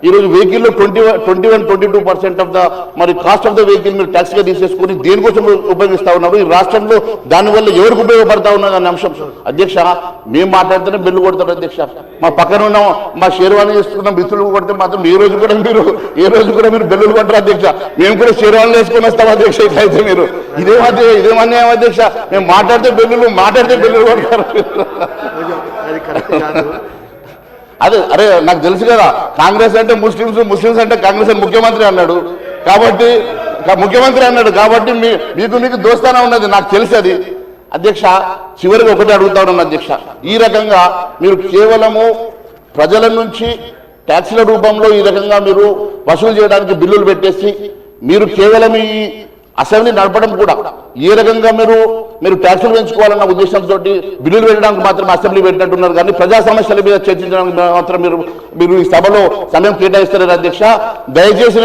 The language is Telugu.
ఈరోజు వెహికల్లో 21-22% ఆఫ్ ద మరి కాస్ట్ ఆఫ్ ద వెహికల్ మీరు ట్యాక్స్గా తీసేసుకుని దేనికోసం ఉపయోగిస్తా ఉన్నారు ఈ రాష్ట్రంలో? దానివల్ల ఎవరికి ఉపయోగపడతా ఉన్నది అనే అంశం. అధ్యక్ష, మేము మాట్లాడితేనే బెల్లు కొడతారు అధ్యక్ష. మా పక్కన ఉన్న మా షేర్వాణి చేసుకున్న మిత్రులు కొడితే మాత్రం ఏ రోజు కూడా మీరు బెల్లులు కొట్టరు అధ్యక్ష. మేము కూడా షేర్వాణిలు వేసుకొని వస్తాం అధ్యక్ష. ఇట్లయితే మీరు ఇదేమన్నా అధ్యక్ష, మేము మాట్లాడితే బెల్లులు కొడతారు. అదే అరే నాకు తెలుసు కదా, కాంగ్రెస్ అంటే ముస్లిమ్స్ అంటే కాంగ్రెస్ అని ముఖ్యమంత్రి అన్నాడు కాబట్టి మీకు దోస్తానా ఉన్నది నాకు తెలుసు అది. అధ్యక్ష, చివరికి ఒకటి అడుగుతా ఉన్నాను అధ్యక్ష, ఈ రకంగా మీరు కేవలము ప్రజల నుంచి ట్యాక్సుల రూపంలో ఈ రకంగా మీరు వసూలు చేయడానికి బిల్లులు పెట్టేసి మీరు కేవలం ఈ అసెంబ్లీ నడపడం కూడా ఏ రకంగా మీరు ట్యాక్సులు పెంచుకోవాలన్న ఉద్దేశంతో బిల్లులు పెట్టడానికి మాత్రం అసెంబ్లీ పెట్టినట్టున్నారు, కానీ ప్రజా సమస్యల మీద చర్చించడానికి మాత్రం మీరు ఈ సభలో సమయం కేటాయిస్తారు అధ్యక్ష. దయచేసి